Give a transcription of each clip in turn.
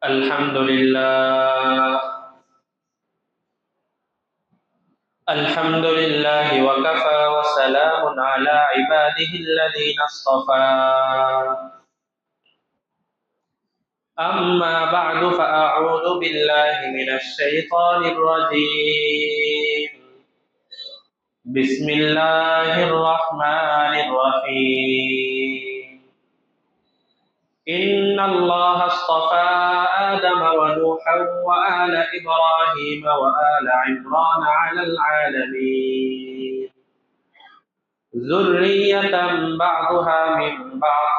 الحمد لله. الحمد لله وكفى وسلام على عباده الذين اصطفى. أما بعد فأعوذ بالله من الشيطان الرجيم. بسم الله الرحمن الرحيم. إن الله اصطفى آدم ونوحا وآل إبراهيم وآل عمران على العالمين ذرية بعضها من بعض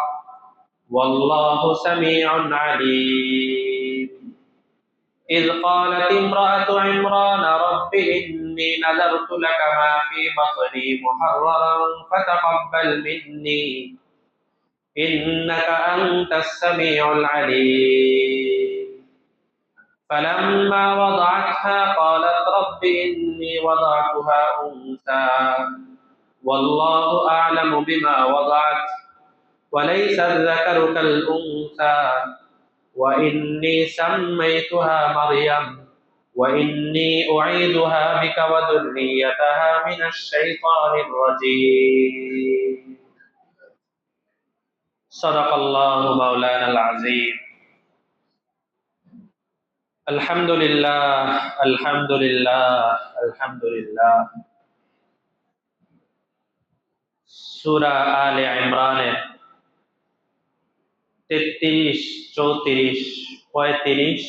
والله سميع عليم. إذ قالت امرأة عمران رب إني نذرت لك ما في بطني محررا فتقبل مني إنك أنت السميع العليم. فلما وضعتها قالت رب إني وضعتها أنثى والله أعلم بما وضعت وليس الذكر كالأنثى وإني سميتها مريم وإني أعيذها بك وذريتها من الشيطان الرجيم. صدق الله مولانا العظيم. الحمد لله الحمد لله الحمد لله. সূরা আলে ইমরানের 33, 34, 35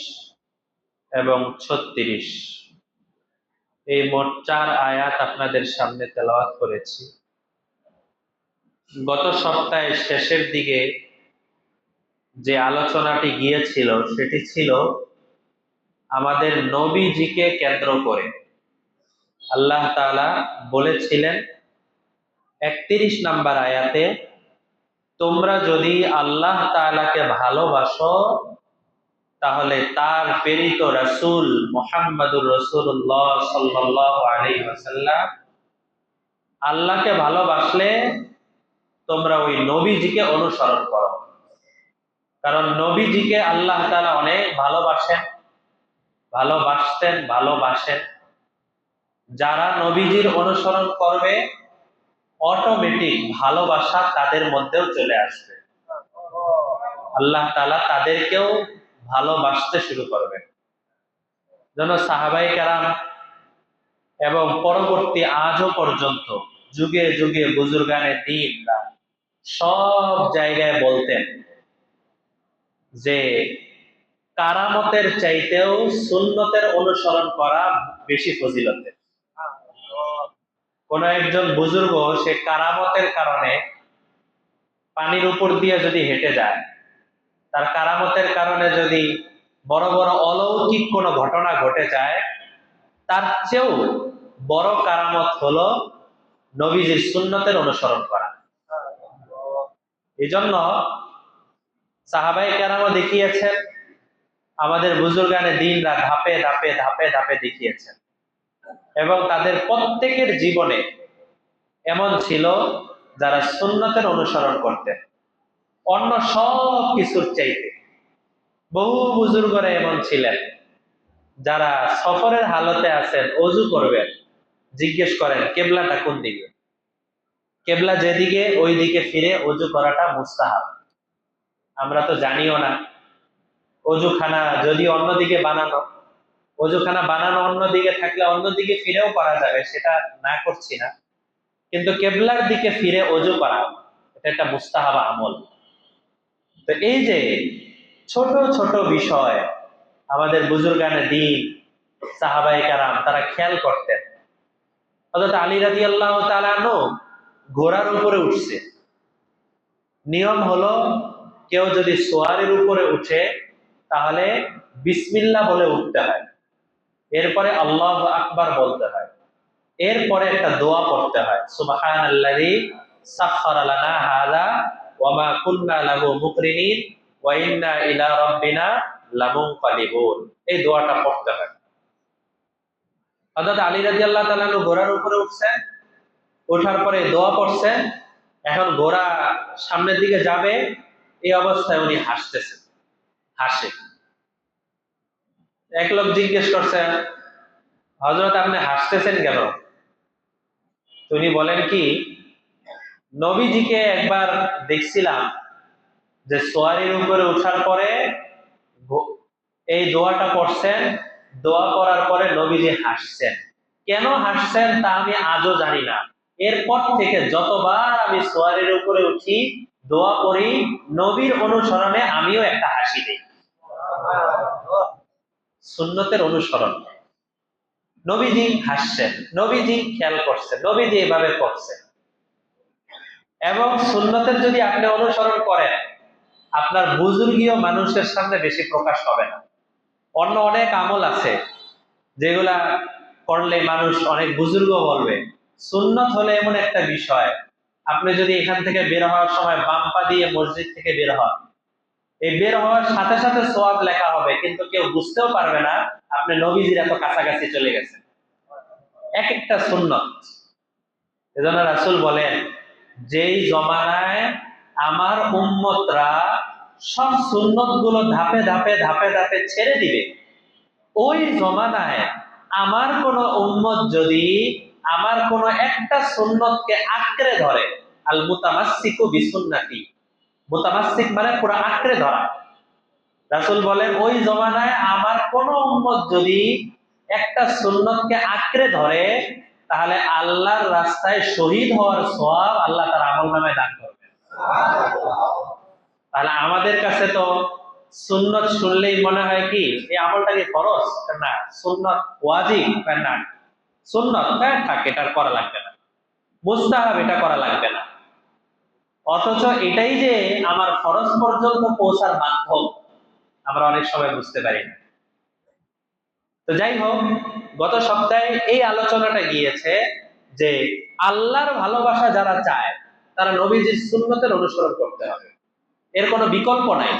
এবং 36 এই মোট 4 আয়াত আপনাদের সামনে তেলাওয়াত করেছি। গত সপ্তাহে শেষের দিকে যে আলোচনাটি গিয়েছিল সেটি ছিল আমাদের নবীজিকে কেন্দ্র করে। আল্লাহ তাআলা বলেছিলেন 31 নম্বর আয়াতে, তোমরা যদি আল্লাহ তাআলাকে ভালোবাসো তাহলে তার প্রেরিত রাসূল মুহাম্মদুর রাসূলুল্লাহ সাল্লাল্লাহু আলাইহি ওয়াসাল্লাম, আল্লাহকে ভালোবাসলে তোমরা ওই নবীজিকে অনুসরণ করো। কারণ নবীজিকে আল্লাহ তাআলা অনেক ভালোবাসেন, ভালোবাসতেন, ভালোবাসেন। যারা নবীজির অনুসরণ করবে অটোমেটিক ভালোবাসা তাদের মধ্যেও চলে আসবে। আল্লাহ তাআলা তাদেরকেও ভালোবাসতে শুরু করবেন। যেন সাহাবায়ে কেরাম এবং পরবর্তী আজও পর্যন্ত যুগে যুগে বুজুর্গানে দ্বীনরা সব জায়গায় বলতেন যে কারামতের চাইতেও সুন্নতের অনুসরণ করা বেশি ফজিলতের। কোন একজন বুজুর্গ সে কারামতের কারণে পানির উপর দিয়ে যদি হেঁটে যায়, তার কারামতের কারণে যদি বড় বড় অলৌকিক কোনো ঘটনা ঘটে যায়, তার চেয়েও বড় কারামত হলো নবীজির সুন্নতের অনুসরণ করা। এই জন্য সাহাবায়ে কেরামও দেখিয়েছেন, আমাদের বুজুর্গানে দ্বীনরা ধাপে ধাপে ধাপে ধাপে দেখিয়েছেন, এবং তাদের প্রত্যেকের জীবনে এমন ছিল যারা সুন্নতের অনুসরণ করতেন অন্য সব কিছুর চাইতে। বহু বুজুর্গরা এমন ছিলেন যারা সফরের হালতে আছেন, ওযু করবেন, জিজ্ঞেস করেন কেবলাটা কোন দিকে, কেবলা যেদিকে ওই দিকে ফিরে ওযু করাটা মুস্তাহাব। আমরা তো জানিও না, ওযুখানা যদি অন্যদিকে বানানো, ওযুখানা বানানো অন্যদিকে থাকলে অন্যদিকে ফিরেও করা যাবে, সেটা না করছি না, কিন্তু কেবলার দিকে ফিরে ওযু করা এটা একটা মুস্তাহাব আমল। তো এই যে ছোট ছোট বিষয় আমাদের বুজুর্গানে দ্বীন সাহাবায়ে কেরাম তারা খেয়াল করতেন। হযরত আলী রাদিয়াল্লাহু তাআলা আনহু ঘোড়ার উপরে উঠছে, নিয়ম হলো কেউ যদি সোয়ারের উপরে উঠে তাহলে বিসমিল্লাহ বলে উঠতে হয়, এরপরে আল্লাহু আকবার বলতে হয়, এরপরে একটা দোয়া পড়তে হয়, সুবহানাল্লাযী সাখখারা লানা হাযা ওয়া মা কুননা লাহু মুকরিনিন ওয়া ইন্না ইলা রাব্বিনা লামুনকালিবুন। এই দোয়াটা পড়তে হয়। হযরত আলী রাদিয়াল্লাহু তাআলা ঘোড়ার উপরে উঠছেন, ওঠার পরে দোয়া পড়ছেন, এখন ঘোড়া সামনের দিকে যাবে, এই অবস্থায় উনি হাসতেছেন, হাসে। এক লোক জিজ্ঞেস করছে, হযরত আপনি হাসতেছেন কেন? উনি বলেন কি, নবীজিকে একবার দেখছিলাম যে সোয়ারির উপরে ওঠার পরে এই দোয়াটা করছেন, দোয়া করার পরে নবীজি হাসছেন। কেন হাসছেন তা আমি আজও জানি না। এরপর থেকে যতবার আমি সোয়ারির উপরে উঠি, দোয়া করি, নবীর অনুসরণে আমিও একটা হাসি দিই। সুন্নতের অনুসরণ। নবীজি হাসছেন, নবীজি খেয়াল করছেন, নবীজি এভাবে করছেন। এবং সুন্নতের যদি আপনি অনুসরণ করেন, আপনার বুজুর্গীয় মানুষের সামনে বেশি প্রকাশ হবে না। অন্য অনেক আমল আছে যেগুলা করলে মানুষ অনেক বুজুর্গ বলবে। সুন্নত হলে এমন একটা বিষয়, আপনি যদি এখান থেকে বের হওয়ার সময় বাম পা দিয়ে মসজিদ থেকে বের হন, এই বের হওয়ার সাথে সাথে সওয়াব লেখা হবে, কিন্তু কেউ বুঝতেও পারবে না আপনি নবীজির এত কাছাকাছি চলে গেছেন। এক একটা সুন্নত। এজন্য রাসূল বলেন, যেই জমানায় আমার উম্মতরা সব সুন্নত গুলো ধাপে ধাপে ধাপে ধাপে ছেড়ে দিবে, ওই জমানায় আমার কোন উম্মত যদি আমার কোন একটা সুন্নতকে আঁকড়ে ধরে, আল মুতামাসসিকু বিসুন্নতি, মুতামাসসিক মানে পুরো আঁকড়ে ধরা। রাসূল বলেন, ওই জমানায় আমার কোন উম্মত যদি একটা সুন্নতকে আঁকড়ে ধরে, তাহলে আল্লাহর রাস্তায় শহীদ হওয়ার সওয়াব আল্লাহ তার আমলনামায় দান করবেন। তাহলে আমাদের কাছে তো সুন্নত শুনলেই মনে হয় কি এই আমলটা কি ফরজ না, সুন্নত ওয়াজিব না, সুন্নত থাক, এটা করা লাগবে না, মুস্তাহাব এটা করা লাগবে না। অথচ এটাই যে আমার ফরজ পর্যন্ত পৌঁছার মাধ্যম, আমরা অনেক সময় বুঝতে পারি না। তো যাই হোক, গত সপ্তাহে এই আলোচনাটা গিয়েছে যে আল্লাহর ভালোবাসা যারা চায় তারা নবীজির সুন্নতের অনুসরণ করতে হবে, এর কোনো বিকল্প নাই।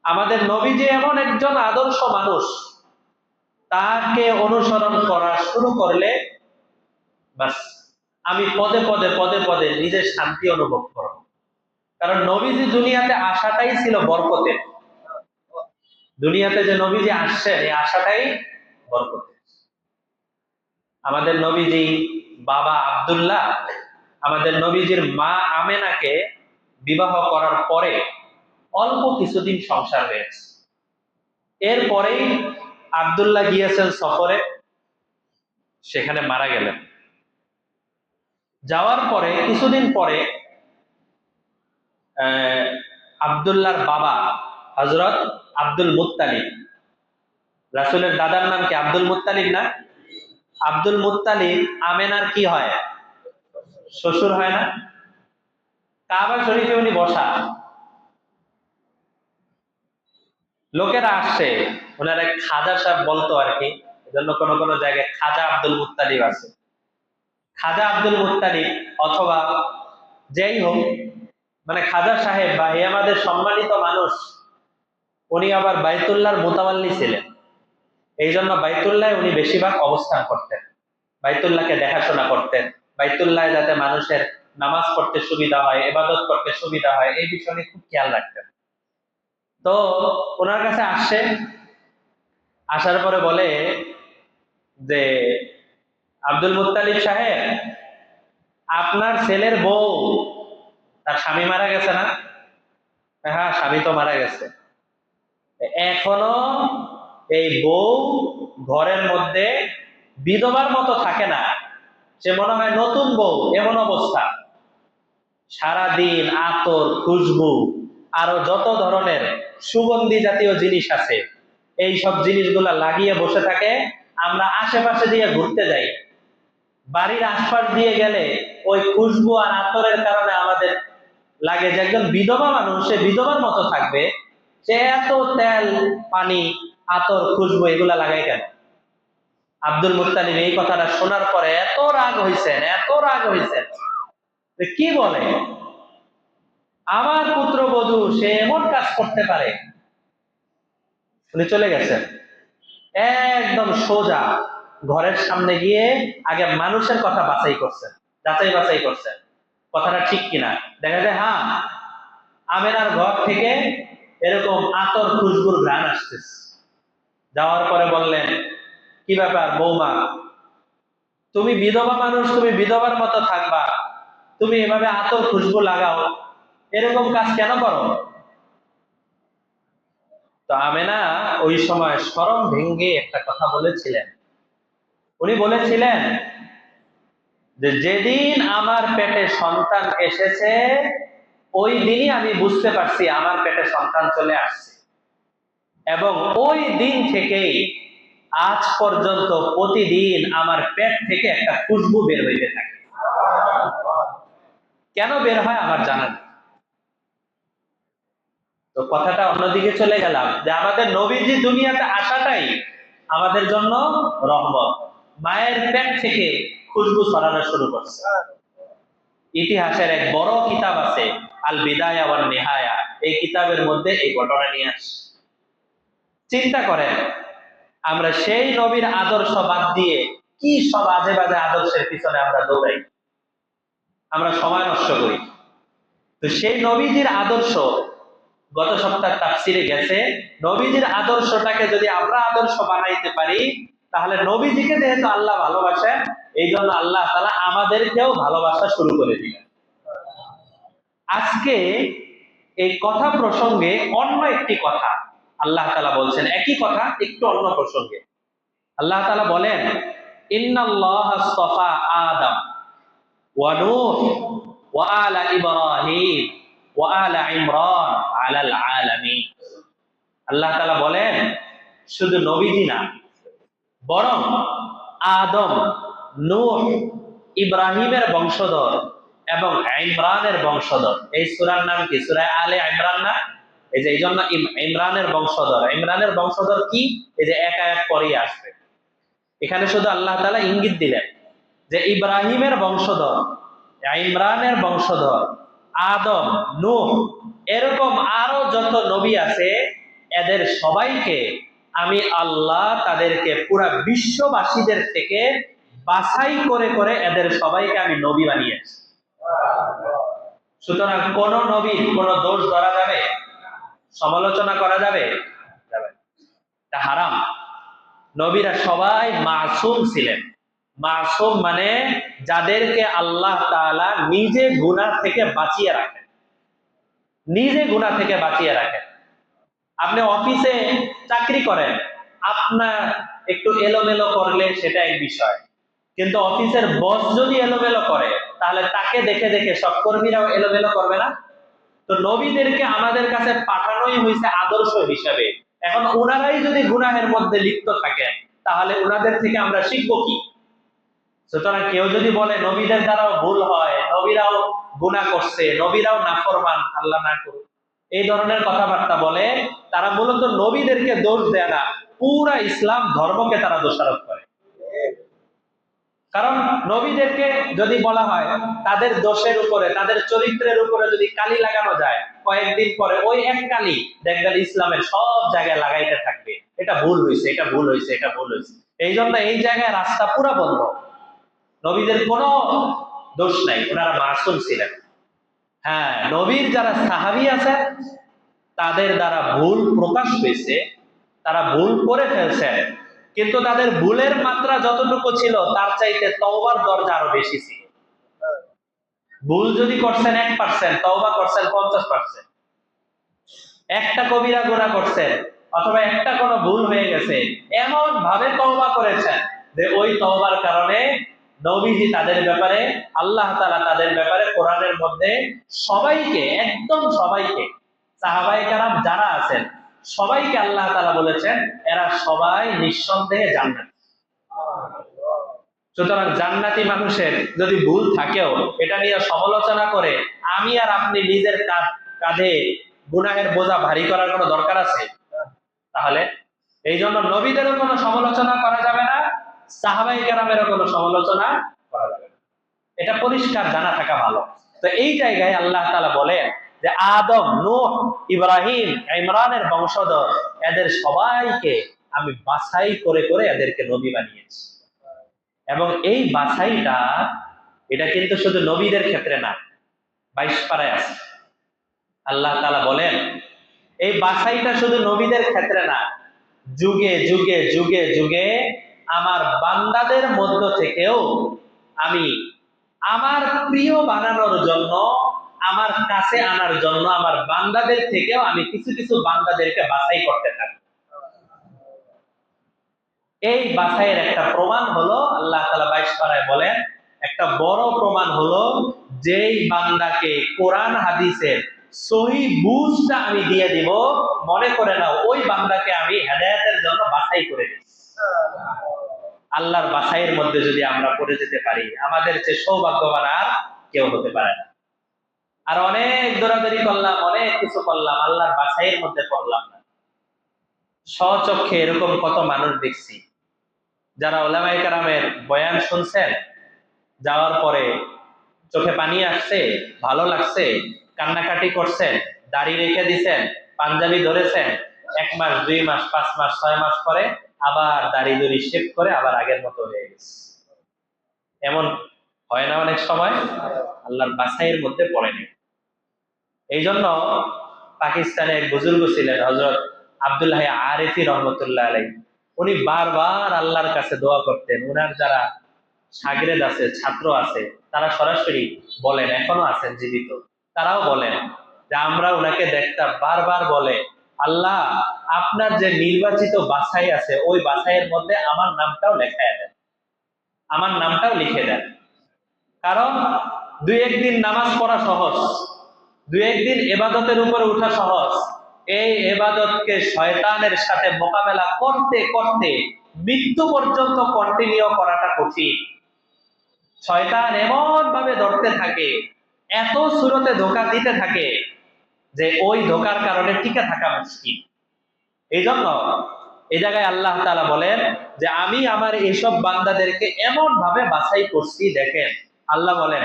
আমাদের নবীজি এমন একজন আদর্শ মানুষ, তাকে অনুসরণ করা শুরু করলে বাস আমি পদে পদে পদে পদে নিজের শান্তি অনুভব করব। কারণ নবীজি দুনিয়াতে আসাটাই ছিল বরকতের। দুনিয়াতে যে নবীজি আসছেন এই আশাটাই বরকতের। আমাদের নবীজি বাবা আব্দুল্লাহ, আমাদের নবীজির মা আমেনাকে বিবাহ করার পরে অল্প কিছুদিন সংসার হয়েছে। এরপরেই আব্দুল্লাহ গিয়েছেন সফরে, সেখানে মারা গেলেন। যাওয়ার পরে কিছুদিন পরে আব্দুল্লাহর বাবা হযরত আব্দুল মুত্তালিব, রাসূলের দাদার নাম কি আব্দুল মুত্তালিব না? আব্দুল মুত্তালিব আমেনার কি হয়? শ্বশুর হয় না? কাবা শরীফে উনি বসা, লোকেরা আসছে, ওনারা খাজা সাহেব বলতো আর কি, এজন্য কোনো কোনো জায়গায় খাজা আব্দুল মুত্তালিব আছে। খাজা আব্দুল মুত্তালিব অথবা যেই হোক, মানে খাজা সাহেব বা এই আমাদের সম্মানিত মানুষ, উনি আবার বাইতুল্লাহর মুতাওয়াল্লি ছিলেন। এই জন্য বাইতুল্লাহ উনি বেশিরভাগ অবস্থান করতেন, বাইতুল্লাহকে দেখাশোনা করতেন, বাইতুল্লাহ যাতে মানুষের নামাজ পড়তে সুবিধা হয়, ইবাদত করতে সুবিধা হয়, এই বিষয়ে উনি খুব খেয়াল রাখতেন। তো ওনার কাছে আসছে, আসার পরে বলে যে, আব্দুল মুত্তালিব সাহেব, আপনার ছেলের বউ, তার স্বামী মারা গেছে না? হ্যাঁ, স্বামী তো মারা গেছে, এখনো এই বউ ঘরের মধ্যে বিধবার মতো থাকে না, সে মনে হয় নতুন বউ, এমন অবস্থা। সারাদিন আতর, খুশবু, আরো যত ধরনের সুগন্ধি জাতীয় জিনিস আছে, এই সব জিনিসগুলা লাগিয়ে বসে থাকে। আমরা আশেপাশে দিয়ে ঘুরতে যাই, বাড়ির আশপাশ দিয়ে গেলে ওই খুশবু আর আতরের কারণে আমাদের লাগে যে একজন বিধবা মানুষ, সে বিধবার মতো থাকবে, সে এত তেল, পানি, আতর, খুশবু এগুলা লাগাই কেন? আব্দুল মুত্তালিব এই কথাটা শোনার পরে এত রাগ হইছেন, এত রাগ হইছেন, কি বলে আমার পুত্রবধূ সে এমন কাজ করতে পারে। উনি চলে গেছেন, একদম সোজা ঘরের সামনে গিয়ে আগে মানুষের কথা বাছাই করছেন, যাচাই বাছাই করছেন কথাটা ঠিক কিনা। দেখা যায় হ্যাঁ, আমেনার ঘর থেকে এরকম আতর খুশবুর ঘ্রাণ আসতেছে। যাওয়ার পরে বললেন, কি ব্যাপার বৌমা, তুমি বিধবা মানুষ, তুমি বিধবার মতো থাকবা, তুমি এভাবে আতর খুশবু লাগাও, এরকম কাজ কেন করো? তো আমেনা ওই সময় শরম ভেঙ্গে একটা কথা বলেছিলেন। উনি বলেছিলেন যে যেদিন আমার পেটে সন্তান এসেছে ওই দিনই আমি বুঝতে পারছি আমার পেটে সন্তান চলে আসছে, এবং ওই দিন থেকেই আজ পর্যন্ত প্রতিদিন আমার পেট থেকে একটা খুশবু বের হইতে থাকে। কেন বের হয় আমার জানা নেই। তো কথাটা অন্যদিকে চলে গেলাম, যে আমাদের নবীজি দুনিয়াতে আসাটাই আমাদের জন্য রহমত। মায়ের পেট থেকে খুশবু ছড়ানো শুরু করছে। ইতিহাসের এক বড় কিতাব আছে আল বিদায়া ওয়ান নিহায়া, এই কিতাবের মধ্যে এই ঘটনা নিয়ে আসে। চিন্তা করেন, আমরা সেই নবীর আদর্শ বাদ দিয়ে কি সব আজে বাজে আদর্শের পিছনে আমরা দৌড়াই, আমরা সময় নষ্ট করি। তো সেই নবীজির আদর্শ গত সপ্তাহে তাফসিরে গেছে, নবীজির আদর্শটাকে যদি আমরা আদর্শ বানাইতে পারি, তাহলে নবীজিকে যেহেতু আল্লাহ ভালোবাসেন, এই জন্য আল্লাহ তাআলা আমাদেরকেও ভালোবাসা শুরু করে দিলেন। আজকে এই কথা প্রসঙ্গে অন্য একটি কথা আল্লাহ তাআলা বলছেন, একই কথা একটু অন্য প্রসঙ্গে। আল্লাহ তাআলা বলেন, ইন্নাল্লাহা আসতাফা আদম ওয়া নূহ ওয়া আলা ইব্রাহিম ওয়া আলা ইমরান আলাল আলামিন। আল্লাহ তাআলা বলেন, শুধু নবীজি না, বরং আদম, নূহ, ইব্রাহিমের বংশধর এবং ইমরানের বংশধর। এই সূরার নাম কি? সূরা আলে ইমরান না? এই যে এই জন্য ইমরানের বংশধর। ইমরানের বংশধর কি? এই যে এক আয়াত পরেই আসবে। এখানে শুধু আল্লাহ তাআলা ইঙ্গিত দিলেন যে ইব্রাহিমের বংশধর, ইমরানের বংশধর, আদম, নূহ, এরকম আরো যত নবী আছে, এদের সবাইকে আমি আল্লাহ তাদেরকে পুরা বিশ্ববাসীদের থেকে বাছাই করে করে এদের সবাইকে আমি নবী বানিয়েছি। সুতরাং কোন নবীর কোন দোষ ধরা যাবে? সমালোচনা করা যাবে? যাবে না। এটা হারাম। নবীরা সবাই মাসুম ছিলেন। মাসুম মানে যাদেরকে আল্লাহ তাআলা নিজে গুনাহ থেকে বাঁচিয়ে রাখেন, নিজে গুনাহ থেকে বাঁচিয়ে রাখেন। আপনি অফিসে চাকরি করেন, আপনার একটু এলোমেলো করলে সেটা এক বিষয়, কিন্তু অফিসের বস যদি এলোমেলো করে, তাহলে তাকে দেখে দেখে সব কর্মীরাও এলোমেলো করবে না? তো নবীদেরকে আমাদের কাছে পাঠানোই হয়েছে আদর্শ হিসাবে। এখন ওনারাই যদি গুনাহের মধ্যে লিপ্ত থাকেন, তাহলে ওনাদের থেকে আমরা শিখবো কি? সুতরাং কেউ যদি বলে নবীদের দ্বারাও ভুল হয়, নবীরাও গুনাহ করছে, নবীরাও নাফরমান, আল্লাহ না করুক, এই ধরনের কথাবার্তা বলে, তারা মূলত নবীদেরকে দোষ দেয় না, পুরা ইসলাম ধর্মকে তারা দোষারোপ করে। কারণ নবীদেরকে যদি বলা হয় তাদের দোষের উপরে, তাদের চরিত্রের উপরে যদি কালি লাগানো যায়, কয়েকদিন পরে ওই এক কালি দেখবেন ইসলামের সব জায়গায় লাগাইতে থাকবে, এটা ভুল হয়েছে, এটা ভুল হয়েছে, এটা ভুল হয়েছে। এই জন্য এই জায়গায় রাস্তা পুরা বন্ধ। নবীদের কোনো দোষ নাই, ওনারা মাসুম ছিলেন। হ্যাঁ, নবীর যারা সাহাবী আছে তাদের দ্বারা ভুল প্রকাশ হয়েছে, তারা ভুল করে ফেলছেন, কিন্তু তাদের ভুলের মাত্রা যতটুকু ছিল তার চাইতে তওবার দরজা আরো বেশি ছিল। ভুল যদি করছেন 1%, তওবা করছেন 50%। একটা কবিরা গুনাহ করছেন অথবা একটা কোনো ভুল হয়ে গেছে, এমন ভাবে তওবা করেছেন যে ওই তওবার কারণে নবীজি তাদের ব্যাপারে, আল্লাহ তাআলা তাদের ব্যাপারে কোরআনের মধ্যে সবাইকে, একদম সবাইকে, সাহাবায়ে কেরাম যারা আছেন সবাইকে আল্লাহ তাআলা বলেছেন এরা সবাই নিঃসন্দেহে জান্নাতি। সুতরাং জান্নাতি মানুষের যদি ভুল থাকেও এটা নিয়ে সমালোচনা করে আমি আর আপনি নিজের কাঁধে গুনাহের বোঝা ভারী করার কোনো দরকার আছে? তাহলে এই জন্য নবীদেরও কোনো সমালোচনা করা যাবে না, সাহাবায়ে কেরামেরও কোনো সমালোচনা করা যাবে না। এটা পরিষ্কার জানা থাকা ভালো। তো এই জায়গায় আল্লাহ তাআলা বলেন যে আদম, নূহ, ইব্রাহিম, ইমরানের বংশধর, এদের সবাইকে আমি বাছাই করে করে এদেরকে নবী বানিয়েছি। এবং এই বাছাইটা, এটা কিন্তু শুধু নবীদের ক্ষেত্রে না, 22 পারায় আছে। আল্লাহ তাআলা বলেন এই বাছাইটা শুধু নবীদের ক্ষেত্রে না, যুগে যুগে যুগে যুগে আমার বান্দাদের মধ্য থেকেও আমি আমার প্রিয় বানানোর জন্য, আমার কাছে আনার জন্য আমার বান্দাদের থেকেও আমি কিছু কিছু বান্দাদেরকে বাছাই করতে থাকি। এই বাছাইয়ের একটা প্রমাণ হলো আল্লাহ তাআলা 22 পারায় বলেন, একটা বড় প্রমাণ হলো যেই বান্দাকে কোরআন হাদিসের সহি বুঝটা আমি দিয়ে দিব, মনে করে নাও ওই বান্দাকে আমি হেদায়েতের জন্য বাছাই করে দিই। আল্লাহর বাছাইয়ের মধ্যে যদি আমরা পড়ে যেতে পারি, আমাদের চেয়ে সৌভাগ্যবান আর কেউ হতে পারে না। আর অনেক দৌড়াদৌড়ি করলাম, অনেক কিছু করলাম, আল্লাহর বাছাইয়ের মধ্যে পড়লাম না। স্বচক্ষে এরকম কত মানুষ দেখছি যারা উলামায়ে কেরামের বয়ান শুনছেন, যাওয়ার পরে চোখে পানি আসছে, ভালো লাগছে, কান্নাকাটি করছেন, দাড়ি রেখে দিছেন, পাঞ্জাবি ধরেছেন, 1 মাস 2 মাস 5 মাস 6 মাস পরে আবার দাড়ি দড়ি শেভ করে আবার আগের মতো হয়ে গেছে। এমন হয় না অনেক সময়? আল্লাহর বাছাইয়ের মধ্যে পড়েনি। এই জন্য পাকিস্তানে এক বুজুর্গ ছিলেন হযরত আব্দুল্লাহ আরিফি রহমতুল্লাহ আলাইহি। উনি বারবার আল্লাহর কাছে দোয়া করতেন। উনার যারা শাগিরেদ আছে, ছাত্র আছে, তারা সরাসরি বলেন, এখনো আছেন জীবিত, তারাও বলেন যে আমরা উনাকে দেখতাম বারবার বলে, আল্লাহ আপনার যে নির্বাচিত বাছাই আছে ওই বাছাইয়ের মধ্যে আমার নামটাও লেখায় দেন, আমার নামটাও লিখে দেন। কারণ 2-1 দিন নামাজ পড়া সহজ, 2-1 দিন ইবাদতের উপরে ওঠা সহজ, এই ইবাদতকে শয়তানের সাথে মোকাবেলা করতে করতে মৃত্যু পর্যন্ত কন্টিনিউ করাটা কঠিন। শয়তান এমন ভাবে ধরতে থাকে, এত সুরতে ধোঁকা দিতে থাকে যে ওই ধোঁকার কারণে টিকে থাকা মুশকিল। এই জন্য এই জায়গায় আল্লাহ তাআলা বলেন যে আমি আমার এইসব বান্দাদেরকে এমন ভাবে বাছাই করছি। দেখেন আল্লাহ বলেন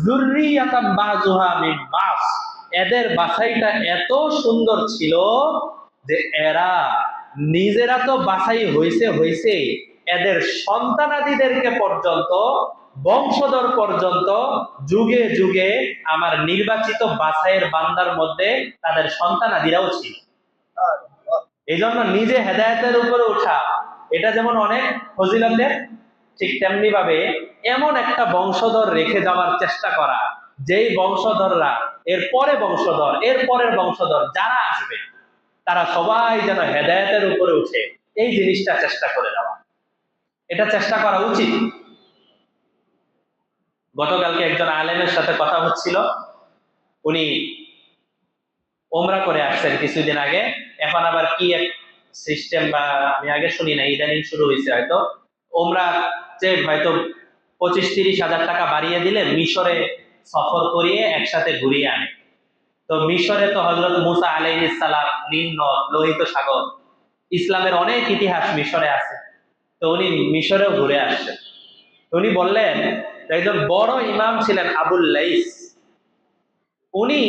যুররিয়াতাম বাযুহা মিন বাস, এদের বাছাইটা এত সুন্দর ছিল যে এরা নিজেরা তো বাছাই হইছে, এদের সন্তানাদিদেরকে পর্যন্ত, বংশধর পর্যন্ত যুগে যুগে আমার নির্বাচিত বাছাইয়ের বান্দার মধ্যে তাদের সন্তানাদিরাও ছিল। এই জন্য নিজে হেদায়েতের উপরে ওঠা এটা যেমন অনেক ফজিলতের, ঠিক তেমনি ভাবে এমন একটা বংশধর রেখে যাওয়ার চেষ্টা করা, যেই বংশধররা এর পরে বংশধর, এর পরের বংশধর যারা আসবে তারা সবাই যেন হেদায়েতের উপরে উঠে, এই জিনিসটা চেষ্টা করে যাওয়া, এটা চেষ্টা করা উচিত। গতকালকে একজন আলেমের সাথে কথা হচ্ছিল, উনি ওমরা করে আসছেন কিছুদিন আগে, এখন আবার কি এক সিস্টেম বা আমি আগে শুনি না, ইদানিং শুরু হয়েছে হয়তো, ওমরা যে হয়তো 25-30 হাজার টাকা বাড়িয়ে দিলে মিশরে সফর করিয়ে একসাথে ঘুরিয়ে আনে। তো মিশরে তো হযরত মুসা আলাইহিস সালাম, নীল নদ, লোহিত সাগর, ইসলামের অনেক ইতিহাস মিশরে আছে। তো উনি মিশরেও ঘুরে আসছেন। উনি বললেন একজন বড় ইমাম ছিলেন আবুল লাইস, উনি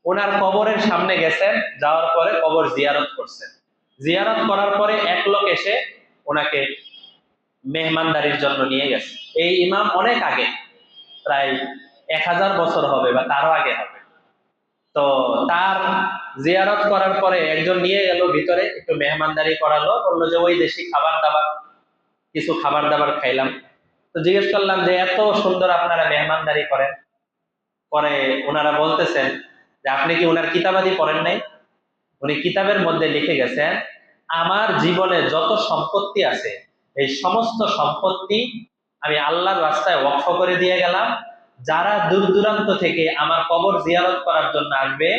ওনার কবরের সামনে গেছেন, যাওয়ার পরে কবর জিয়ারত করছেন। জিয়ারত করার পরে এক লোক এসে ওনাকে মেহমানদারির জন্য নিয়ে গেছে। এই ইমাম অনেক আগে, প্রায় 1000 বছর হবে বা তারও আগে হবে। তো তার জিয়ারত করার পরে একজন নিয়ে গেল ভিতরে, একটু মেহমানদারি করালো, বললো যে ওই দেশি খাবার দাবার, কিছু খাবার দাবার খাইলাম। তো জিজ্ঞেস করলাম যে এত সুন্দর আপনারা মেহমানদারি করেন, পরে ওনারা বলতেছেন যে আপনি কি ওনার কিতাবাদি পড়েন নাই? উনি কিতাবের মধ্যে লিখে গেছেন, আমার জীবনে যত সম্পত্তি আছে এই সমস্ত সম্পত্তি আমি আল্লাহর রাস্তায় ওয়াকফ করে দিয়ে গেলাম, যারা দূর দূরান্ত থেকে আমার কবর জিয়ারত করার জন্য আসবে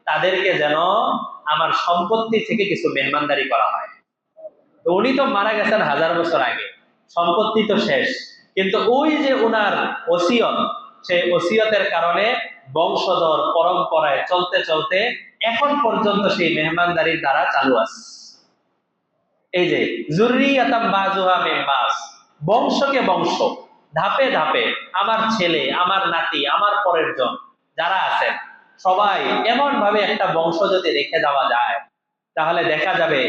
তাদেরকে যেন আমার সম্পত্তি থেকে কিছু মেহমানদারি করা হয়। তো উনি তো মারা গেছেন 1000 বছর আগে, সম্পত্তি তো শেষ, কিন্তু ওই যে ওনার ওসিয়ত, সেই ওসিয়তের কারণে বংশধর পরম্পরায় চলতে চলতে এখন পর্যন্ত সেই মেহমানদারির দ্বারা চালু আছে। এই যে যুররিয়াতাম বাযুহা মিন বাস, বংশকে বংশ, ধাপে ধাপে আমার ছেলে, আমার নাতি, আমার পরের জন যারা আছেন সবাই এমন ভাবে একটা বংশ যদি রেখে যাওয়া যায়, তাহলে দেখা যাবে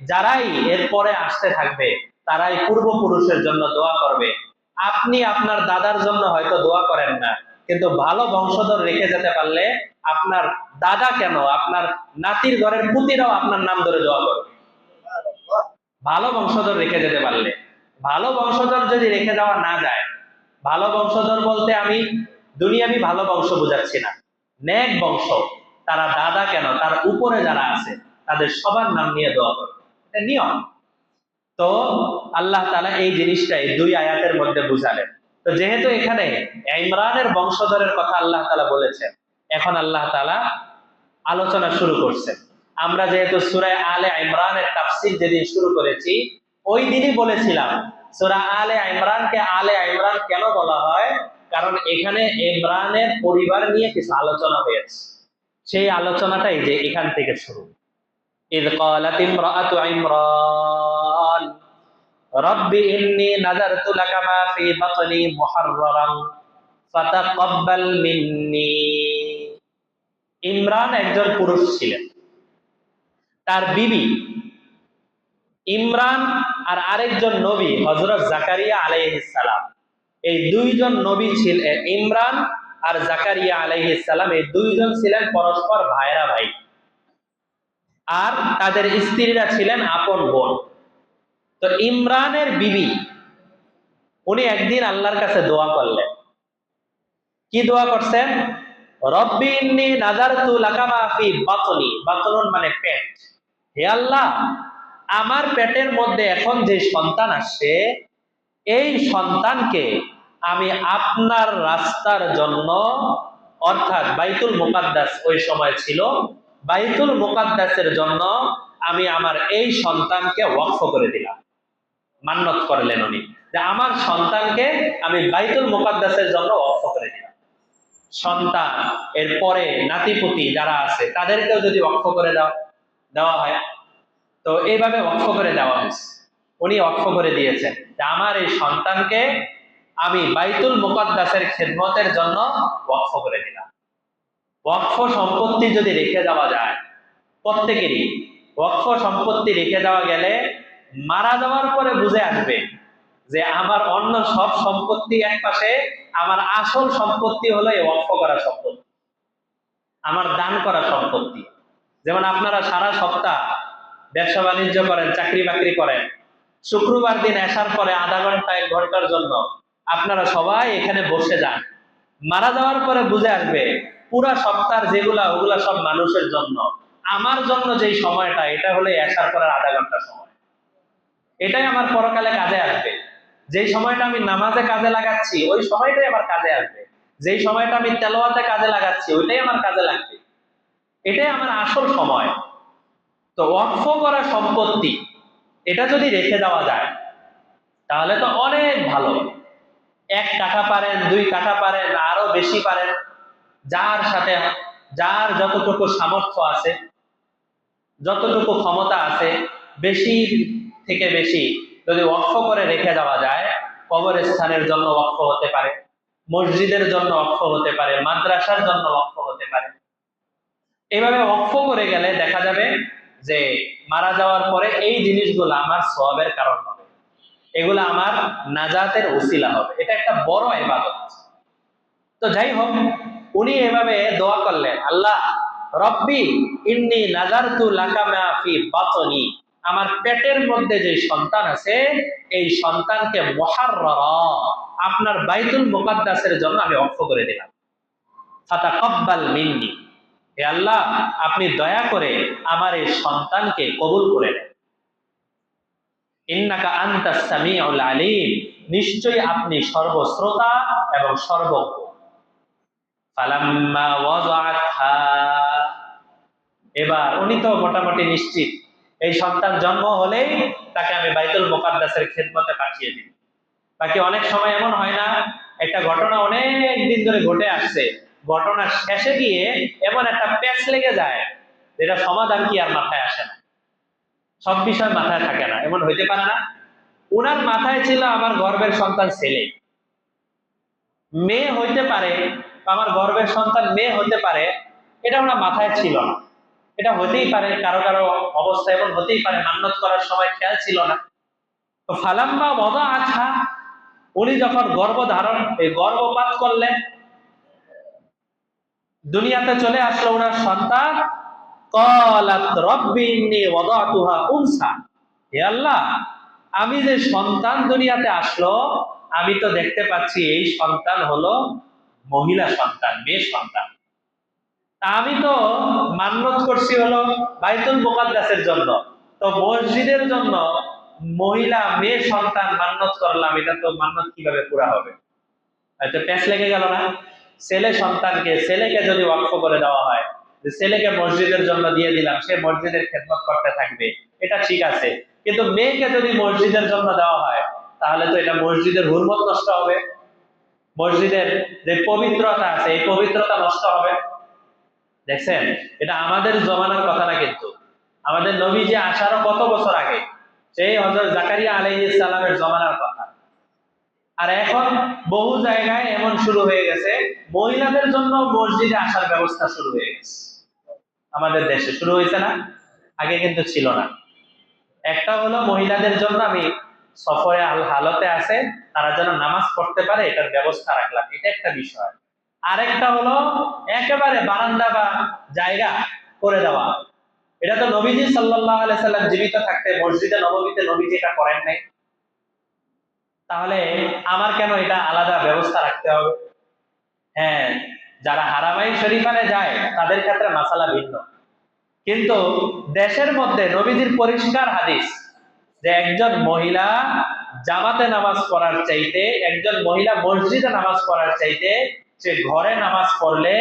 যারাই এরপরে আসতে থাকবে তারাই পূর্বপুরুষের জন্য দোয়া করবে। আপনি আপনার দাদার জন্য হয়তো দোয়া করেন না, কিন্তু ভালো বংশধর রেখে যেতে পারলে আপনার দাদা কেন, আপনার নাতির ঘরের পুতিরাও আপনার নাম ধরে দোয়া করবে। ভালো বংশধর রেখে যেতে পারলে। ভালো বংশধর যদি রেখে যাওয়া না যায়, ভালো বংশধর বলতে আমি দুনিয়াবি ভালো বংশ বোঝাচ্ছি না, নেক বংশ, তারা দাদা কেন তার উপরে যারা আছে তাদের সবার নাম নিয়ে দোয়া করবে, এটা নিয়ম। তো আল্লাহ তাআলা এই জিনিসটা এই দুই আয়াতের মধ্যে বুঝালেন। তো যেহেতু এখানে ইমরানের বংশধরের কথা আল্লাহ তাআলা বলেছেন, এখন আল্লাহ তাআলা আলোচনা শুরু করছেন। আমরা যেহেতু সূরা আলে ইমরানের তাফসীর যেদিন শুরু করেছি, ওই দিনই বলেছিলাম সূরা আলে ইমরানকে আলে ইমরান কেন বলা হয়, কারণ এখানে ইমরানের পরিবার নিয়ে কিছু আলোচনা হয়েছে। সেই আলোচনাটাই যে এখান থেকে শুরু। ইয ক্বালাত ইমরাআতু ইমরান রব্বি ইন্নী নাযারতু লাকা মা ফী বাতনি মুহাররারান ফাতাকাব্বাল মিন্নী। ইমরান একজন পুরুষ ছিলেন, তার বিবি ইমরান আর আরেকজন নবী হযরত জাকারিয়া আলাইহিস সালাম, এই দুইজন নবী ছিলেন, ইমরান আর জাকারিয়া আলাইহিস সালাম এই দুইজন ছিলেন পরস্পর ভাইরা ভাই, আর তাদের স্ত্রীরা ছিলেন আপন বোন। তো ইমরানের বিবি উনি একদিন আল্লাহর কাছে দোয়া করলেন। কি দোয়া করছেন? রব্বি ইন্নী নাযারতু লাকা মা ফী বাতনি, বাতনুন মানে পেট, হে আল্লাহ আমার পেটের মধ্যে এখন যে সন্তান আসছে, এই সন্তানকে আমি আপনার রাস্তার জন্য, অর্থাৎ বাইতুল মুকাদ্দাস ওই সময় ছিল, বাইতুল মুকাদ্দাসের জন্য আমি আমার এই সন্তানকে ওয়াকফ করে দিলাম। মান্নত করলেন উনি যে আমার সন্তানকে আমি বাইতুল মুকাদ্দাসের জন্য ওয়াকফ করে দিলাম। সন্তান এরপরে নাতিপুতি যারা আছে তাদেরকেও যদি ওয়াকফ করে দেওয়া হয়, তো এইভাবে ওয়াকফ করে দেওয়া হয়েছে। উনি ওয়াকফ করে দিয়েছেন যে আমার এই সন্তানকে আমি বাইতুল মুকাদ্দাসের খিদমতের জন্য ওয়াকফ করে দিলাম। ওয়াকফ সম্পত্তি যদি রেখে যাওয়া যায়, প্রত্যেকেরই ওয়াকফ সম্পত্তি রেখে যাওয়া গেলে মারা যাওয়ার পরে বুঝে আসবে যে আমার অন্য সব সম্পত্তি এক পাশে, আমার আসল সম্পত্তি হলো এই ওয়াকফ করা সম্পত্তি, আমার দান করা সম্পত্তি। যেমন আপনারা সারা সপ্তাহ ব্যবসা বাণিজ্য করেন, চাকরি বাকরি করেন, শুক্রবার দিন আসার পরে আধা ঘন্টা 1 ঘন্টার জন্য আপনারা সবাই এখানে বসে যান, মারা যাওয়ার পরে বুঝে আসবে পুরা সপ্তাহ যেগুলা ওগুলা সব মানুষের জন্য, আমার জন্য যেই সময়টা এটা হলো আসার পরের আধা ঘন্টা সময়, এটাই আমার পরকালে কাজে আসবে। যেই সময়টা আমি নামাজে কাজে লাগাচ্ছি ওই সময়টাই আমার কাজে আসবে, যেই সময়টা আমি তেলাওয়াতে কাজে লাগাচ্ছি ওইটাই আমার কাজে লাগবে, এটাই আমার আসল সময়। তো ওয়াকফ করা সম্পত্তি এটা যদি রেখে দেওয়া যায় তাহলে তো অনেক ভালো। 1 কাঠা পারেন, 2 কাঠা পারেন, আরো বেশি পারেন, যার সাথে যার যতটুকু সামর্থ্য আছে, যতটুকু ক্ষমতা আছে, বেশি থেকে বেশি যদি ওয়াকফ করে রেখে দেওয়া যায়, কবরস্থানের জন্য ওয়াকফ হতে পারে, মসজিদের জন্য ওয়াকফ হতে পারে, মাদ্রাসার জন্য ওয়াকফ হতে পারে। এইভাবে ওয়াকফ করে গেলে দেখা যাবে যে মারা যাওয়ার পরে এই জিনিসগুলো আমার সওয়াবের কারণ হবে, এগুলো আমার নাজাতের ওসিলা হবে, এটা একটা বড় ইবাদত। তো যাই হোক, উনি এভাবে দোয়া করলেন, আল্লাহ রব্বি ইন্নী নাযারতু লাকা মা ফি বাতনি, আমার পেটের মধ্যে যে সন্তান আছে এই সন্তানকে মুহাররারা আপনার বাইতুল মুকাদ্দাসের জন্য আমি ওয়াকফ করে দিলাম। ফাতাকাব্বাল মিন্নি, হে আল্লাহ আপনি দয়া করে আমার এই সন্তানকে কবুল করে নেন। ইন্নাকা আনতাস সামিউল আলিম, নিশ্চয়ই আপনি সর্বশ্রোতা এবং সর্বজ্ঞ। ফালাম্মা ওয়াযাআতহা, এবার উনি তো মোটামুটি নিশ্চিত এই সন্তান জন্ম হলেই তাকে আমি বাইতুল মুকাদ্দাসের খিদমতে পাঠিয়ে দিই। বাকি অনেক সময় এমন হয় না, একটা ঘটনা অনেক দিন ধরে ঘটে আসছে, ঘটনার শেষে গিয়ে এমন একটা প্যাচ লেগে যায় যেটা সমাধান কি আর মাথায় আসে না, সব বিষয় মাথায় থাকে না। এমন হইতে পারে না? উনার মাথায় ছিল আমার গর্ভের সন্তান ছেলে, মেয়ে হইতে পারে, আমার গর্ভের সন্তান মেয়ে হতে পারে, এটা ওনার মাথায় ছিল না। এটা হতেই পারে, কারো কারো অবস্থা এমন হতেই পারে, মান্যত করার সময় খেয়াল ছিল না। তো ফালাম্মা ওয়াযাআতহা, উনি যখন গর্ভপাত করলেন, দুনিয়াতে চলে আসলো ওনার সন্তান, ক্বালাত রব্বি ইন্নী ওয়াদাতুহা উনসা, হে আল্লাহ, আমি যে সন্তান দুনিয়াতে আসলো, আমি তো দেখতে পাচ্ছি এই সন্তান হলো মহিলা সন্তান, মেয়ে সন্তান। তা আমি তো মান্যত করছি হলো বাইতুল মুকাদ্দাসের জন্য, তো মসজিদের জন্য মহিলা মেয়ে সন্তান মান্যত করলাম, এটা তো মান্যত কিভাবে পুরা হবে? হয়তো প্যাঁচ লেগে গেল না? ছেলেকে যদি ওয়াকফ করে দেওয়া হয়, যে ছেলেকে মসজিদের জন্য দিয়ে দিলাম, সে মসজিদের খেদমত করতে থাকবে, এটা ঠিক আছে। কিন্তু মেয়েকে যদি মসজিদের জন্য দেওয়া হয়, তাহলে তো এটা মসজিদের হুরমত নষ্ট হবে, মসজিদের যে পবিত্রতা আছে এই পবিত্রতা নষ্ট হবে। দেখছেন, এটা আমাদের জমানার কথা না, কিন্তু আমাদের নবী যে আসারও কত বছর আগে, সেই হযরত জাকারিয়া আলাইহিস সালামের জমানার কথা। আর এখন বহু জায়গায় এমন শুরু হয়ে গেছে, মহিলাদের জন্য মসজিদে আসার ব্যবস্থা শুরু হয়ে গেছে। আমাদের দেশে শুরু হয়েছে না? আগে কিন্তু ছিল না। একটা হলো মহিলাদের জন্য আমি সফরে হালতে আছে, তারা যেন নামাজ পড়তে পারে এটার ব্যবস্থা রাখলাম, এটা একটা বিষয়। আরেকটা হলো একেবারে বারান্দা বা জায়গা করে দেওয়া। এটা তো নবীজি সাল্লাল্লাহু আলাইহি সাল্লাম জীবিত থাকতে মসজিদে নববীতে নবীজি এটা করেন নাই, তাহলে আমার কেন এটা আলাদা ব্যবস্থা রাখতে হবে? হ্যাঁ, যারা হারামাইন শরীফানে যায় তাদের ক্ষেত্রে মাসালা ভিন্ন, কিন্তু দেশের মধ্যে নবীজির পরিষ্কার হাদিস যে একজন মহিলা জামাতে নামাজ পড়ার চাইতে, একজন মহিলা মসজিদে নামাজ পড়ার চাইতে সে ঘরে নামাজ পড়লে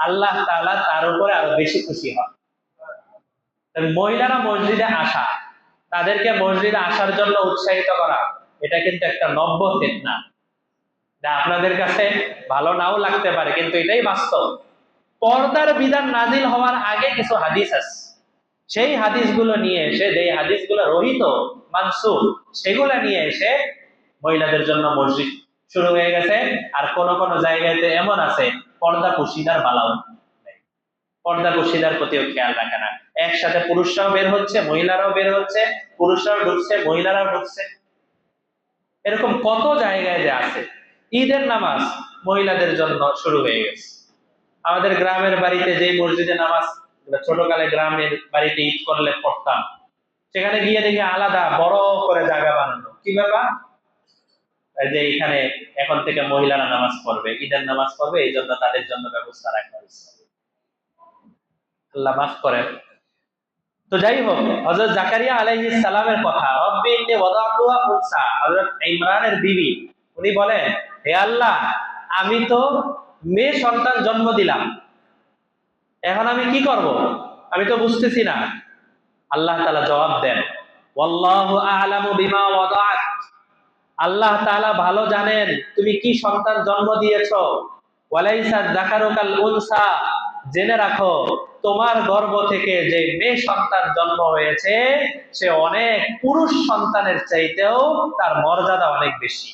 আল্লাহ তাআলা তার উপরে আরো বেশি খুশি হন। মহিলারা মসজিদে আসা, তাদেরকে মসজিদে আসার জন্য উৎসাহিত করা, এটা কিন্তু একটা নব্য ফিতনা, যা আপনাদের কাছে ভালো নাও লাগতে পারে, কিন্তু এটাই বাস্তব। পর্দার বিধান নাজিল হওয়ার আগে কিছু হাদিস আছে, সেই হাদিসগুলো নিয়ে এসে, যে হাদিসগুলো রহিত মানসুখ, সেগুলো নিয়ে এসে মহিলাদের জন্য মসজিদ শুরু হয়ে গেছে। আর কোন কোন জায়গাতে এমন আছে পর্দা কুশিদার বালাও নেই, পর্দা কুশিদার প্রতিও খেয়াল রাখে না। একসাথে পুরুষরাও বের হচ্ছে, মহিলারাও বের হচ্ছে, পুরুষরাও ঢুকছে, মহিলারাও ঢুকছে, এরকম কত জায়গায় যে আছে। ঈদের নামাজ মহিলাদের জন্য শুরু হয়ে গেছে। আমাদের গ্রামের বাড়িতে যে মসজিদে নামাজ ছোটকালে গ্রামের বাড়িতে ঈদ করলে পড়তাম, সেখানে গিয়ে দেখি আলাদা বড় করে জায়গা বানানো। কি ব্যাপার? এই যে এখানে এখন থেকে মহিলারা নামাজ পড়বে, ঈদের নামাজ পড়বে, এই জন্য তাদের জন্য ব্যবস্থা রাখা হয়েছে। আল্লাহ মাফ করেন। তো যাই হোক, হযরত জাকারিয়া আলাইহিস সালামের কথা, রব্বি ইন্নী ওয়াদাতুহা উনসা, হযরত ইমরানের বিবি উনি বলেন, হে আল্লাহ, আমি তো মেয়ে সন্তান জন্ম দিলাম, এখন আমি কি করব? আমি তো বুঝতেছি না। আল্লাহ তাআলা জবাব দেন, ওয়াল্লাহু আ'লামু বিমা ওয়াদাআত, আল্লাহ তাআলা ভালো জানেন তুমি কি সন্তান জন্ম দিয়েছো। ওয়ালাইসা যাকারু কাল উনসা, জেনে রাখো তোমার গর্ভ থেকে যে মেয়ে সন্তান জন্ম হয়েছে সে অনেক পুরুষ সন্তানের চাইতেও তার মর্যাদা অনেক বেশি।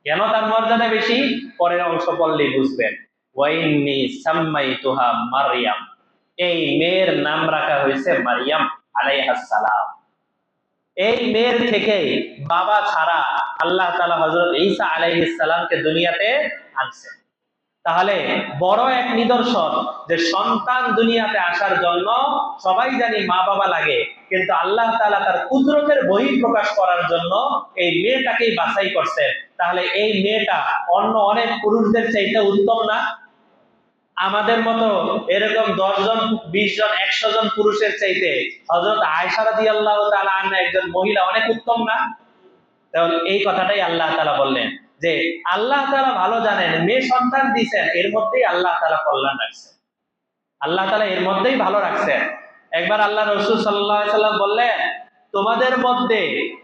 কেন তার মর্যাদা বেশি? পরের অংশ পড়লেই বুঝবেন। ওয়াইন্নী সাম্মাইতুহা মারইয়াম, এই মেয়ের নাম রাখা হয়েছে মারিয়াম আলাইহাস সালাম। এই মেয়ের থেকে বাবা ছাড়া আল্লাহ তাআলা হযরত ঈসা আলাইহিস সালামকে দুনিয়াতে আনছেন। তাহলে বড় এক নিদর্শন যে সন্তান দুনিয়াতে আসার জন্য সবাই জানি মা বাবা লাগে, কিন্তু আল্লাহ তাআলা তার কুদরতের বহিঃপ্রকাশ করার জন্য এই মেয়েটাকেই বাছাই করছেন। তাহলে এই মেয়েটা অন্য অনেক পুরুষদের চাইতে উত্তম না? আমাদের মতো এরকম 10 জন 20 জন 100 জন পুরুষের চাইতে হযরত আয়েশা রাদিয়াল্লাহু তাআলা আনহা একজন মহিলা অনেক উত্তম না? তাহলে এই কথাটাই আল্লাহ তাআলা বললেন যে আল্লাহ তাআলা ভালো জানেন মেয়ে সন্তান দিয়েছেন, এর মধ্যেই আল্লাহ তাআলা কল্যাণ রাখছেন, আল্লাহ তাআলা এর মধ্যেই ভালো রাখছেন। একবার আল্লাহ রাসূল সাল্লাল্লাহু আলাইহি সাল্লাম বললেন, তোমাদের মধ্যে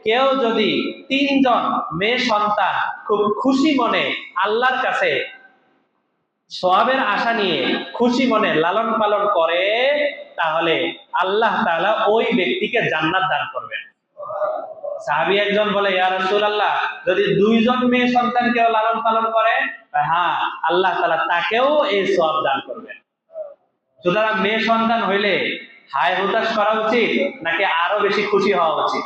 কেউ যদি 3 জন মেয়ে সন্তান খুব খুশি মনে আল্লাহর কাছে সওয়াবের আশা নিয়ে খুশি মনে লালন পালন করে, তাহলে আল্লাহ তাআলা ওই ব্যক্তিকে জান্নাত দান করবেন। সাহাবী একজন বলে, ইয়া রাসূলুল্লাহ, যদি 2 জন মেয়ে সন্তানকেও লালন পালন করে, হ্যাঁ, আল্লাহ তাআলা তাকেও এই সওয়াব দান করবেন। সুতরাং মেয়ে সন্তান হইলে হায় হুতাশ করা উচিত নাকি আরো বেশি খুশি হওয়া উচিত?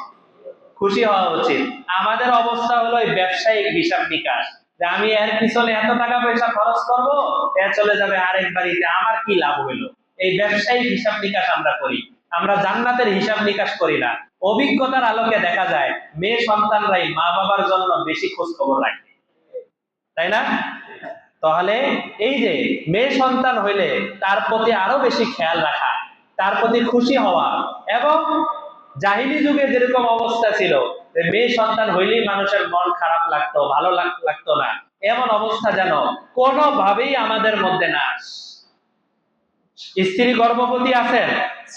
খুশি হওয়া উচিত। আমাদের অবস্থা হলো এই ব্যবসায়িক হিসাব নিকাশ, যে আমি এর পিছনে এত টাকা পয়সা খরচ করবো, এ চলে যাবে আরেক বাড়িতে, আমার কি লাভ হইলো, এই ব্যবসায়িক হিসাব নিকাশ আমরা করি। আমরা জান্নাতের হিসাব নিকাশ করি না। অভিজ্ঞতার আলোকে দেখা যায় মেয়ে সন্তানরাই মা বাবার জন্য বেশি খোঁজ খবর রাখে, তাই না? তাহলে এই যে মেয়ে সন্তান হইলে তার প্রতি আরো বেশি খেয়াল রাখা, তার প্রতি খুশি হওয়া, এবং জাহিলি যুগে যেরকম অবস্থা ছিল যে মেয়ে সন্তান হইলেই মানুষের মন খারাপ লাগতো, ভালো লাগতো না, এমন অবস্থা যেন কোনোভাবেই আমাদের মধ্যে না আসে। স্ত্রী গর্ভবতী আছেন,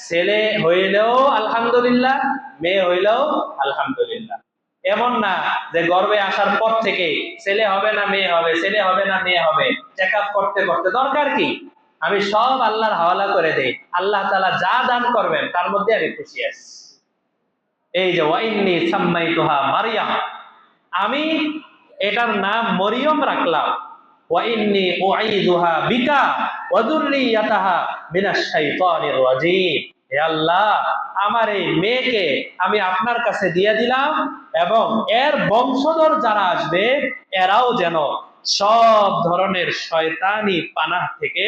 ছেলে হইলেও আলহামদুলিল্লাহ, মেয়ে হইলেও আলহামদুলিল্লাহ। এমন না যে গর্ভে আসার পর থেকে ছেলে হবে না মেয়ে হবে, ছেলে হবে না মেয়ে হবে, চেক আপ করতে করতে দরকার কি, আমি সব আল্লাহর হাওয়ালা করে দেই, আল্লাহ তাআলা যা দান করবেন তার মধ্যে আমি খুশি আছি। এই যে ওয়াইন্নি সাম্মাইতুহা মারিয়াম, আমি এটার নাম মরিয়ম রাখলাম, ওয়াইন্নি উঈযুহা বিকা ওয়া যুররিয়াতাহা মিনাশ শাইতানির রাজীম। হে আল্লাহ, আমার এই মেয়েকে আমি আপনার কাছে দিয়ে দিলাম, এবং এর বংশধর যারা আসবে এরাও যেন সব ধরনের শয়তানি পানাহ থেকে,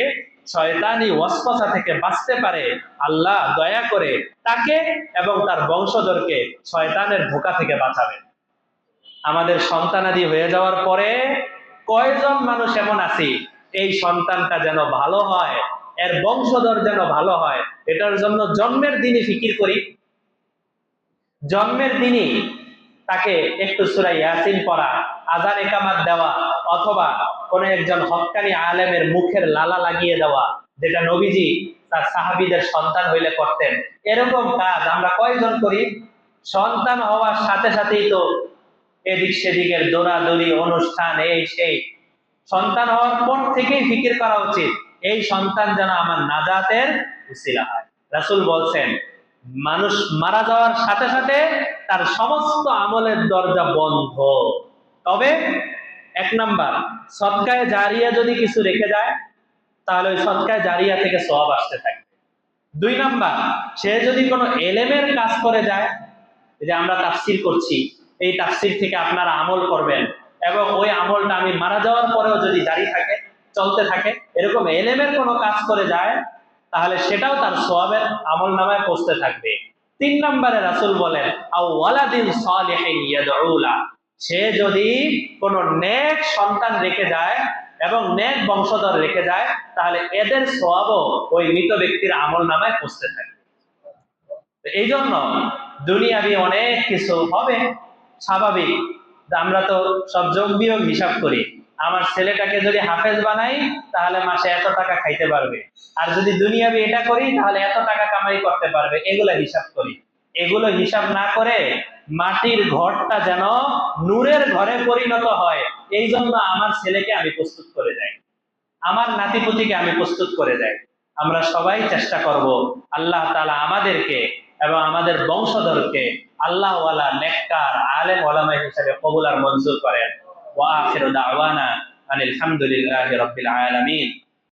শয়তানি ওয়াসওয়াসা থেকে বাঁচতে পারে। আল্লাহ দয়া করে তাকে এবং তার বংশধরকে শয়তানের ধোঁকা থেকে বাঁচাবেন। আমাদের সন্তানাদি হয়ে যাওয়ার পরে কয়জন মানুষ এমন আছি এই সন্তানটা যেন ভালো হয়, এর বংশধর যেন ভালো হয়, এটার জন্য জন্মের দিনই ফিকির করি। জন্মের দিনই তাকে একটু সূরা ইয়াসিন পড়া, আযান ইকামাত দেওয়া, অথবা কোন একজন হক্কানি আলেমের মুখের লালা লাগিয়ে দেওয়া, যেটা নবীজি তার সাহাবীদের সন্তান হইলে করতেন। এরকম কাজ আমরা কয়জন করি? সন্তান হওয়ার সাথে সাথেই তো এদিক সেদিকের দৌড়াদৌড়ি, অনুষ্ঠান, এই সেই। সন্তান হওয়ার পর থেকেই ফিকির করা উচিত এই সন্তান যেন আমার নাজাতের উসিলা হয়। রাসূল বলছেন, মানুষ মারা যাওয়ার সাথে সাথে তার সমস্ত আমলের দরজা বন্ধ। তবে এক নাম্বার, সদকায়ে জারিয়া যদি কিছু রেখে যায় তাহলে ওই সদকায়ে জারিয়া থেকে সওয়াব আসতে থাকে। দুই নাম্বার, সে যদি কোনো এলেমের কাজ করে যায়, যে আমরা তাফসীর করছি, এই তাফসীর থেকে আপনারা আমল করবেন, এবং ওই আমলটা আমি মারা যাওয়ার পরেও যদি জারি থাকে, চলতে থাকে, এরকম এলেমের কোনো কাজ করে যায়, তাহলে সেটাও তার সওয়াবের আমল নামায় পৌঁছতে থাকবে। তিন নম্বরে রাসূল বলেন, আও ওয়ালাদিন সালিহিন ইয়াদউ লা, সে যদি কোনো নেক সন্তান রেখে যায় এবং নেক বংশধর রেখে যায়, তাহলে এদের সওয়াবও ওই মৃত ব্যক্তির আমল নামায় পৌঁছতে থাকে। এই জন্য দুনিয়াবি অনেক কিছু হবে, স্বাভাবিক। আমরা তো সব যোগ বিয়োগ হিসাব করি। আমার ছেলেটাকে যদি হাফেজ বানাই তাহলে মাসে এত টাকা খাইতে পারবে, আর যদি দুনিয়াবি এটা করি তাহলে এত টাকা কামাই করতে পারবে, এগুলো হিসাব করি। এগুলো হিসাব না করে মাটির ঘরটা যেন নূরের ঘরে পরিণত হয়, এই জন্য আমার ছেলেকে আমি প্রস্তুত করে যাই, আমার নাতিপুতিকে আমি প্রস্তুত করে যাই। আমরা সবাই চেষ্টা করব আল্লাহ তাআলা আমাদেরকে এবং আমাদের বংশধরকে আল্লাহ ওয়ালা নেককার আলেম ওলামা হিসেবে কবুল আর মঞ্জুর করেন। ওয়া আখিরু দাওয়ানা আনিল হামদুলিল্লাহি রাব্বিল আলামিন।